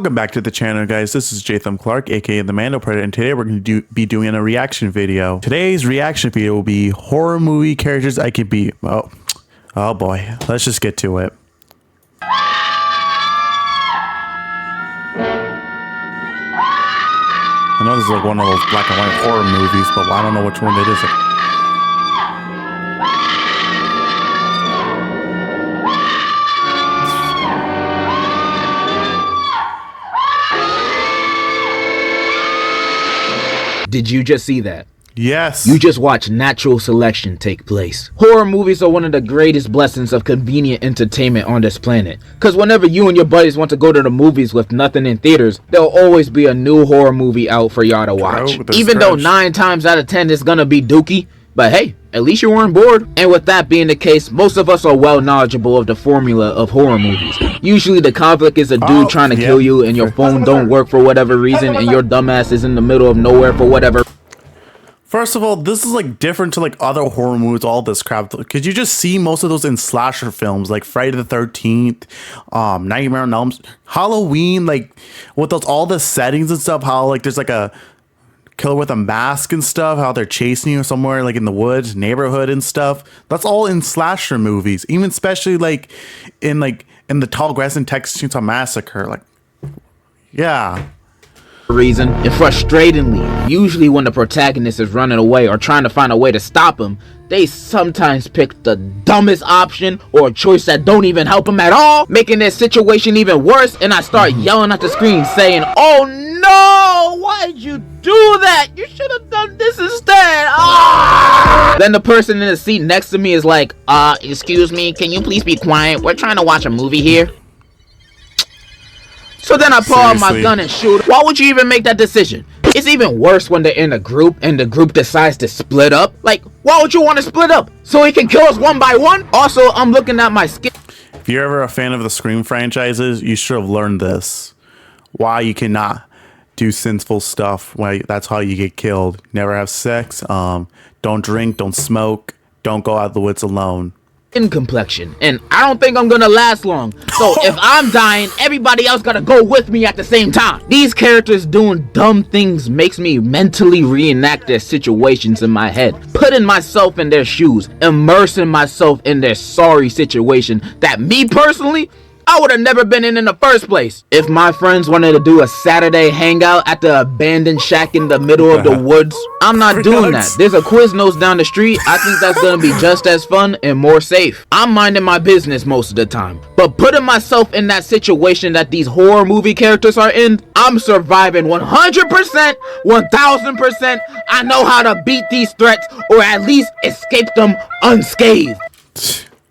Welcome back to the channel, guys. This is Jatham Clark, aka the Mando Predator, and today we're going to be doing a reaction video. Today's reaction video will be horror movie characters I could be. Oh boy, let's just get to it. I know this is like one of those black and white horror movies, but I don't know which one it is. Did you just see that? Yes. You just watched natural selection take place. Horror movies are one of the greatest blessings of convenient entertainment on this planet. Cause whenever you and your buddies want to go to the movies with nothing in theaters, there'll always be a new horror movie out for y'all to watch. Even though 9 times out of 10 it's gonna be dookie. But hey, at least you weren't bored. And with that being the case, most of us are well knowledgeable of the formula of horror movies. Usually the conflict is a dude trying to kill you and your phone don't work for whatever reason and your dumbass is in the middle of nowhere for whatever. First of all, this is like different to like other horror movies, all this crap. Because you just see most of those in slasher films like Friday the 13th, Nightmare on Elm Street, Halloween, like with those all the settings and stuff, how like there's like a killer with a mask and stuff, how they're chasing you somewhere like in the woods, neighborhood and stuff. That's all in slasher movies, even especially like in the Tall Grass and Texas Chainsaw Massacre. Like, yeah. Reason, and frustratingly, usually when the protagonist is running away or trying to find a way to stop him, they sometimes pick the dumbest option or a choice that don't even help him at all, making their situation even worse. And I start yelling at the screen saying, "Oh no, why did you do that? You should have done this instead." Then the person in the seat next to me is like, excuse me, can you please be quiet? We're trying to watch a movie here. So then I pull out my gun and shoot. Why would you even make that decision? It's even worse when they're in a group and the group decides to split up. Like, why would you want to split up? So he can kill us one by one? Also, I'm looking at my skin. If you're ever a fan of the Scream franchises, you should have learned this. Why you cannot do sinful stuff. Why that's how you get killed. Never have sex. Don't drink. Don't smoke. Don't go out of the woods alone. In complexion, and I don't think I'm gonna last long. So if I'm dying, everybody else gotta go with me at the same time. These characters doing dumb things makes me mentally reenact their situations in my head, putting myself in their shoes, immersing myself in their sorry situation that me personally, I would have never been in the first place. If my friends wanted to do a Saturday hangout at the abandoned shack in the middle of the woods, I'm not doing that. There's a Quiznos down the street. I think that's gonna be just as fun and more safe. I'm minding my business most of the time, but putting myself in that situation that these horror movie characters are in, I'm surviving 100%, 1000%. I know how to beat these threats or at least escape them unscathed.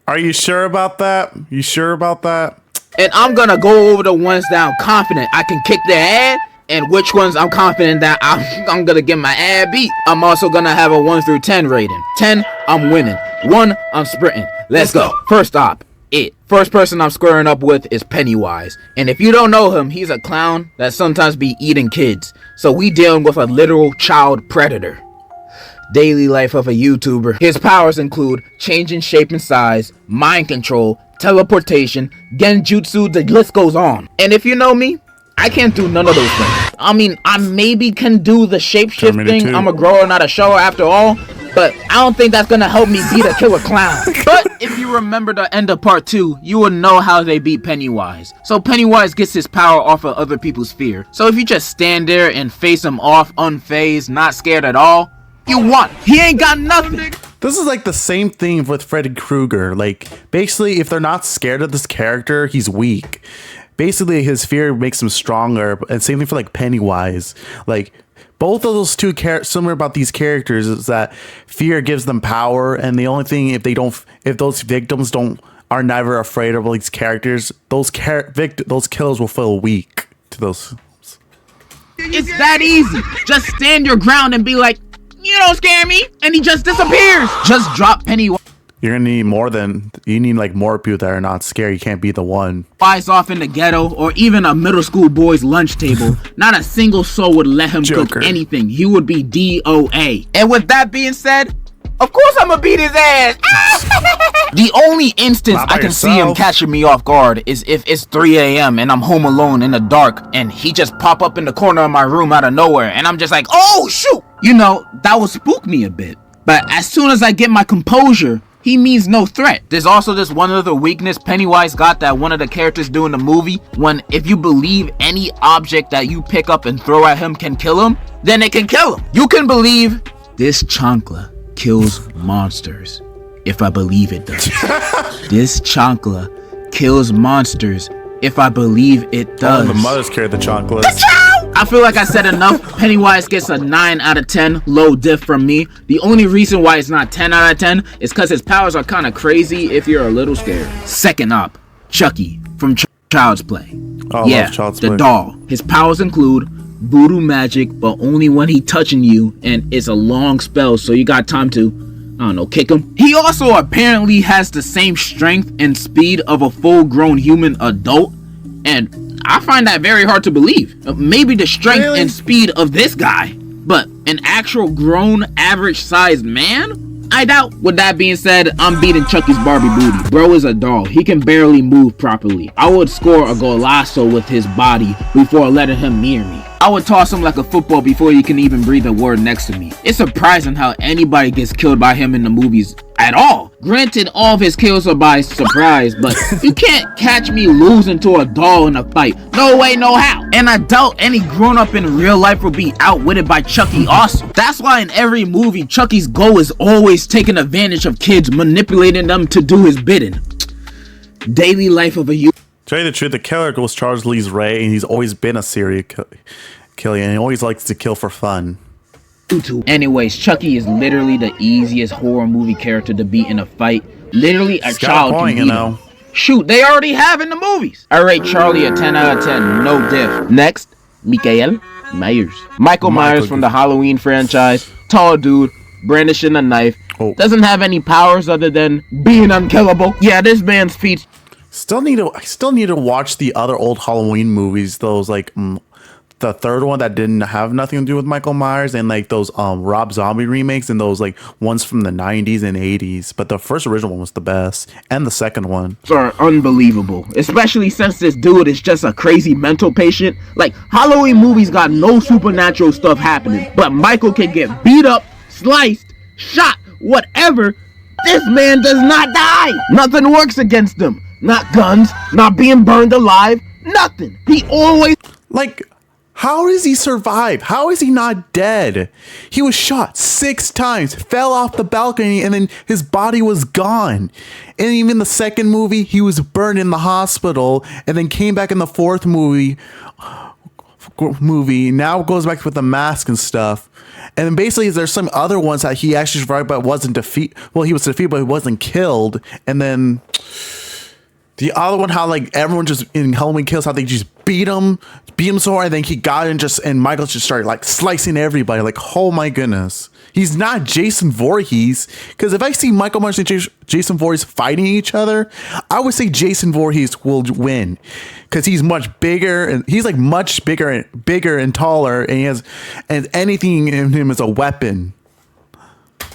Are you sure about that? You sure about that? And I'm gonna go over the ones that I'm confident I can kick their ass, and which ones I'm confident that I'm gonna get my ass beat. I'm also gonna have a 1 through 10 rating. 10, I'm winning. 1, I'm sprinting. Let's go. First up, First person I'm squaring up with is Pennywise. And if you don't know him, he's a clown that sometimes be eating kids. So we dealing with a literal child predator. Daily life of a YouTuber. His powers include changing shape and size, mind control, teleportation, genjutsu, the list goes on. And if you know me, I can't do none of those things. I mean, I maybe can do the shapeshift thing. I'm a grower, not a shower after all. But I don't think that's gonna help me beat a killer clown. But if you remember the end of part 2, you will know how they beat Pennywise. So Pennywise gets his power off of other people's fear. So if you just stand there and face him off unfazed, not scared at all, you won. He ain't got nothing. This is like the same thing with Freddy Krueger. Like, basically, if they're not scared of this character, he's weak. Basically, his fear makes him stronger. And same thing for like Pennywise. Like, both of those two similar about these characters is that fear gives them power, and the only thing if those victims are never afraid of these characters, those killers will feel weak to those. It's that easy. Just stand your ground and be like, you don't scare me, and he just disappears. Just drop Pennywise. You're gonna need like more people that are not scared. You can't be the one. Wise off in the ghetto or even a middle school boy's lunch table. Not a single soul would let him cook anything. He would be DOA. And with that being said, Of course I'm gonna beat his ass. The only instance Not by I can see him yourself. catching me off guard is if it's 3 a.m. and I'm home alone in the dark and he just pop up in the corner of my room out of nowhere and I'm just like, oh shoot! You know, that would spook me a bit. But as soon as I get my composure, he means no threat. There's also this one other weakness Pennywise got that one of the characters do in the movie, when if you believe any object that you pick up and throw at him can kill him, then it can kill him. You can believe this chancla kills monsters. If I believe it does. This chancla kills monsters. If I believe it does. The mothers carry the chocolates. I feel like I said enough. Pennywise gets a 9 out of 10, low diff from me. The only reason why it's not 10 out of 10 is because his powers are kind of crazy if you're a little scared. Second up, Chucky from Child's Play. Oh, I love Child's the Play. doll. His powers include voodoo magic, but only when he touching you, and it's a long spell, so you got time to, I don't know, kick him. He also apparently has the same strength and speed of a full-grown human adult, and I find that very hard to believe. Maybe the strength Really? and speed of this guy, but an actual grown, average-sized man? I doubt. With that being said, I'm beating Chucky's Barbie booty. Bro is a doll. He can barely move properly. I would score a golazo with his body before letting him near me. I would toss him like a football before he can even breathe a word next to me. It's surprising how anybody gets killed by him in the movies at all. Granted, all of his kills are by surprise, but you can't catch me losing to a doll in a fight. No way, no how. And I doubt any grown-up in real life will be outwitted by Chucky also. That's why in every movie, Chucky's goal is always taking advantage of kids, manipulating them to do his bidding. Daily life of a youth. To tell you the truth, the killer was Charles Lee Ray, and he's always been a serial killer, and he always likes to kill for fun. Anyways, Chucky is literally the easiest horror movie character to beat in a fight. Literally, a He's got child a point, can you beat know. him. Shoot, they already have in the movies. I rate Charlie a 10 out of 10, no diff. Next, Michael Myers. Michael Myers from the Halloween franchise. Tall dude, brandishing a knife. Oh. Doesn't have any powers other than being unkillable. Yeah, this man's feet. I still need to watch the other old Halloween movies. Those like the third one that didn't have nothing to do with Michael Myers, and like those Rob Zombie remakes, and those like ones from the 90s and 80s. But the first original one was the best, and the second one. Are unbelievable, especially since this dude is just a crazy mental patient. Like, Halloween movies got no supernatural stuff happening, but Michael can get beat up, sliced, shot, whatever. This man does not die. Nothing works against him. Not guns, not being burned alive, nothing. He always... Like, how does he survive? How is he not dead? He was shot 6 times, fell off the balcony, and then his body was gone. And even the second movie, he was burned in the hospital, and then came back in the fourth movie. Now goes back with the mask and stuff. And then basically there's some other ones that he actually survived but wasn't defeated. Well, he was defeated, but he wasn't killed. And then the other one, how like everyone just in Halloween Kills, how they just beat him so hard, and then he got in and Michael just started like slicing everybody. Like, oh my goodness, he's not Jason Voorhees. Because if I see Michael Myers and Jason Voorhees fighting each other, I would say Jason Voorhees will win, because he's much bigger, and he's like much bigger and taller, and anything in him is a weapon.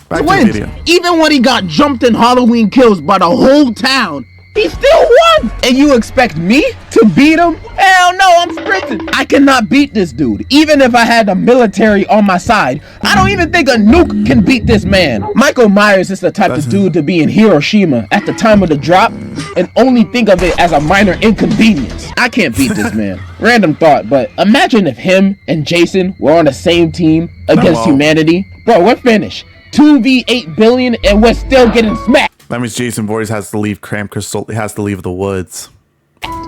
Back to the wins. video. Even when he got jumped in Halloween Kills by the whole town, he still won! And you expect me to beat him? Hell no, I'm sprinting. I cannot beat this dude. Even if I had the military on my side, I don't even think a nuke can beat this man. Michael Myers is the type of dude to be in Hiroshima at the time of the drop and only think of it as a minor inconvenience. I can't beat this man. Random thought, but imagine if him and Jason were on the same team against humanity. Bro, we're finished. 2v8 billion and we're still getting smacked. That means Jason Voorhees has to leave Camp Crystal. He has to leave the woods.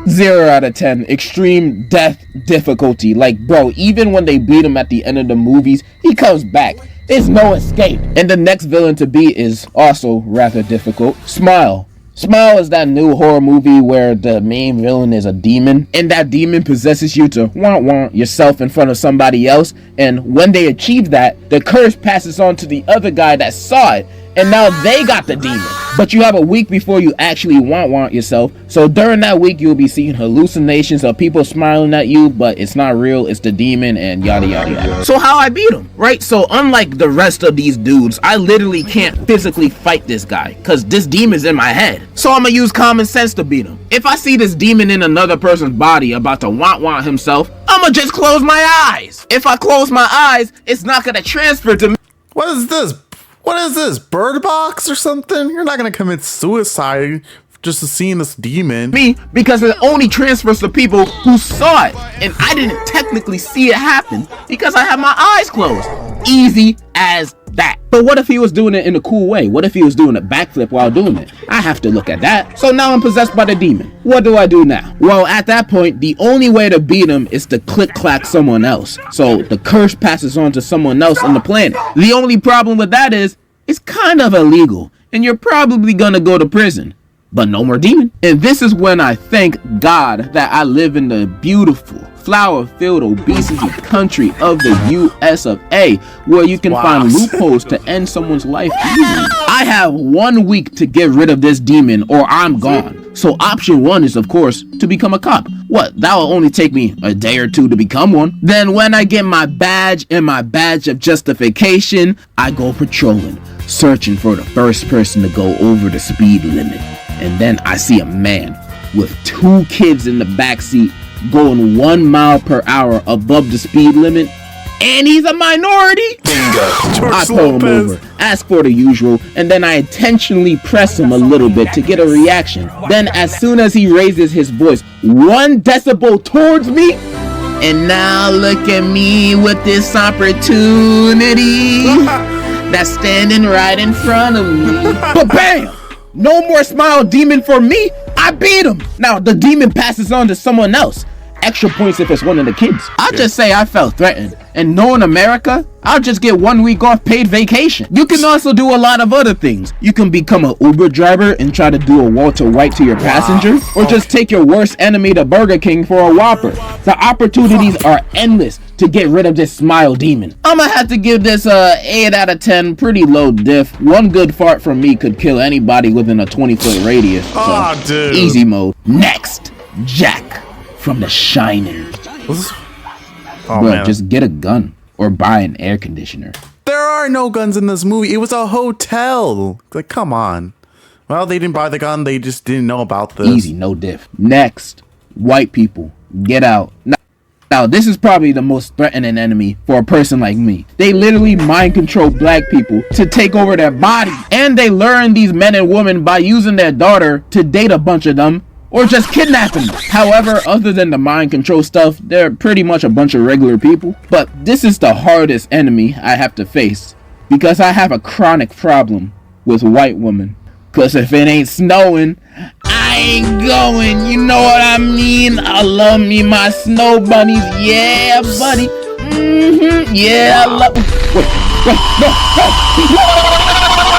0 out of 10. Extreme death difficulty. Like, bro, even when they beat him at the end of the movies, he comes back. There's no escape. And the next villain to beat is also rather difficult. Smile. Smile is that new horror movie where the main villain is a demon, and that demon possesses you to want yourself in front of somebody else, and when they achieve that, the curse passes on to the other guy that saw it, and now they got the demon. But you have a week before you actually want yourself. So during that week, you'll be seeing hallucinations of people smiling at you, but it's not real. It's the demon and yada yada yada. So how I beat him, right? So unlike the rest of these dudes, I literally can't physically fight this guy because this demon's in my head. So I'm gonna use common sense to beat him. If I see this demon in another person's body about to want himself, I'ma just close my eyes. If I close my eyes, it's not gonna transfer to me. What is this? What is this? Bird Box or something? You're not gonna commit suicide just to seeing this demon. Because it only transfers to people who saw it, and I didn't technically see it happen because I had my eyes closed. Easy as that. But what if he was doing it in a cool way? What if he was doing a backflip while doing it? I have to look at that. So now I'm possessed by the demon. What do I do now? Well, at that point, the only way to beat him is to click-clack someone else. So the curse passes on to someone else on the planet. The only problem with that is, it's kind of illegal, and you're probably gonna go to prison. But no more demon. And this is when I thank God that I live in the beautiful, flower-filled obesity country of the US of A, where you can find loopholes to end someone's life easily. I have 1 week to get rid of this demon or I'm gone. So option 1 is, of course, to become a cop. What? That will only take me a day or 2 to become one. Then when I get my badge and my badge of justification, I go patrolling, searching for the first person to go over the speed limit. And then I see a man with 2 kids in the backseat going 1 mile per hour above the speed limit, and he's a minority. I pull him over, ask for the usual, and then I intentionally press him a little bit to get a reaction. Then as soon as he raises his voice 1 decibel towards me, and now look at me with this opportunity that's standing right in front of me. But bam! No more smile demon for me. I beat him. Now the demon passes on to someone else. Extra points if it's one of the kids. I'll just say I felt threatened. And knowing America, I'll just get 1 week off paid vacation. You can also do a lot of other things. You can become an Uber driver and try to do a Walter White to your passenger, or just take your worst enemy to Burger King for a Whopper. The opportunities are endless to get rid of this smile demon. I'ma have to give this 8 out of 10, pretty low diff. 1 good fart from me could kill anybody within a 20-foot radius. So, dude. Easy mode. Next, Jack from The Shining. Oh, Bro, man. just get a gun or buy an air conditioner. There are no guns in this movie. It was a hotel. Like, come on. Well, they didn't buy the gun. They just didn't know about this. Easy, no diff. Next, white people, get out. Now, this is probably the most threatening enemy for a person like me. They literally mind control black people to take over their body. And they learn these men and women by using their daughter to date a bunch of them, or just kidnapping them. However, other than the mind control stuff, they're pretty much a bunch of regular people. But this is the hardest enemy I have to face, because I have a chronic problem with white women. Cause if it ain't snowing, I ain't going, you know what I mean? I love me my snow bunnies, yeah buddy. Yeah, I love.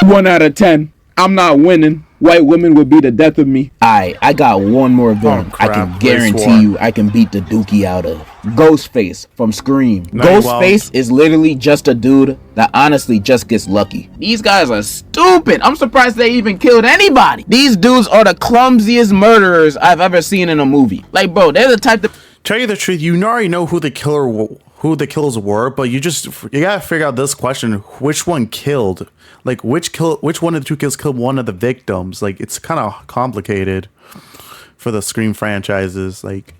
Wait, no. 1 out of 10, I'm not winning. White women would be the death of me. I got one more villain. I can guarantee you I can beat the dookie out of. Ghostface from Scream. Ghostface is literally just a dude that honestly just gets lucky. These guys are stupid. I'm surprised they even killed anybody. These dudes are the clumsiest murderers I've ever seen in a movie. Like, bro, they're the type that... Tell you the truth, you already know who the killers were, but you gotta figure out this question: which one killed? Like, which one of the 2 kills killed one of the victims? Like, it's kind of complicated for the Scream franchises. Like,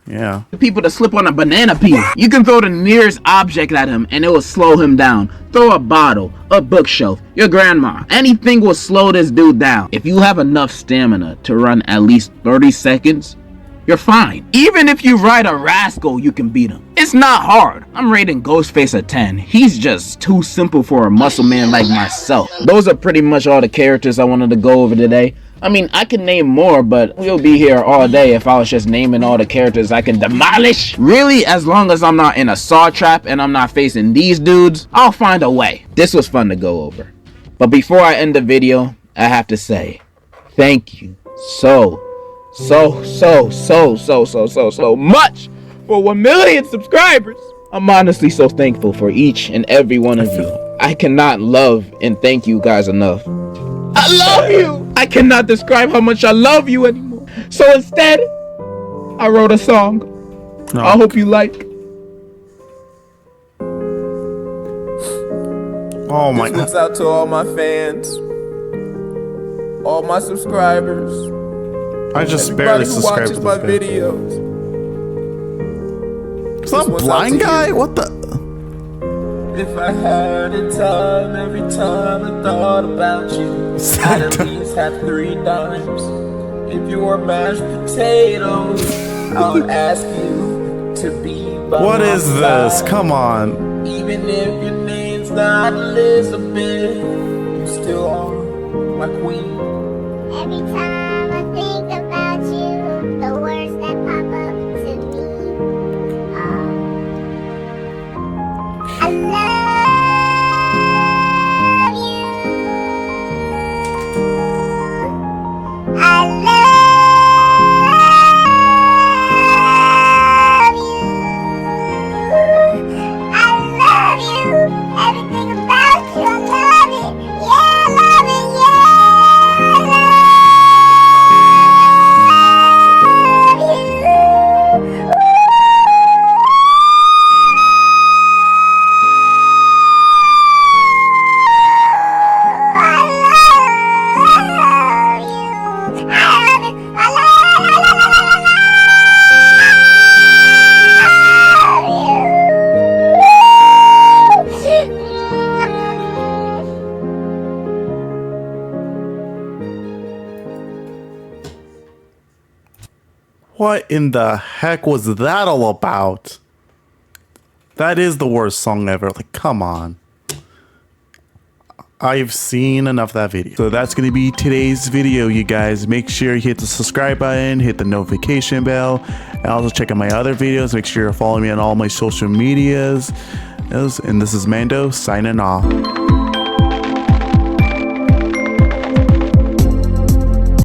yeah. People to slip on a banana peel. You can throw the nearest object at him and it will slow him down. Throw a bottle, a bookshelf, your grandma. Anything will slow this dude down. If you have enough stamina to run at least 30 seconds, you're fine. Even if you ride a rascal, you can beat him. It's not hard. I'm rating Ghostface a 10. He's just too simple for a muscle man like myself. Those are pretty much all the characters I wanted to go over today. I mean, I can name more, but we'll be here all day if I was just naming all the characters I can demolish. Really, as long as I'm not in a saw trap and I'm not facing these dudes, I'll find a way. This was fun to go over. But before I end the video, I have to say, thank you so much for 1 million subscribers. I'm honestly so thankful for each and every one of you. I cannot love and thank you guys enough. I love you. I cannot describe how much I love you anymore. So instead, I wrote a song. No. I hope you like. Oh my This one's out to all my fans, all my subscribers, I just barely everybody who subscribed watches to my this video. videos. Is that one's out blind to guy? you. What the? If I had a time, every time I thought about you, I'd at least have 3 dimes. If you were mashed potatoes, I would ask you to be by What my is this? side. Come on. Even if your name's not Elizabeth, you still are my queen. Every time I think about you, the words that pop up to me are I love you. I love you. I love you. Everything about you, I love it. Yeah, I love it. Yeah, I love you. What in the heck was that all about? That is the worst song ever. Like, come on. I've seen enough of that video. So that's going to be today's video, you guys. Make sure you hit the subscribe button, hit the notification bell, and also check out my other videos. Make sure you're following me on all my social medias. And this is Mando signing off.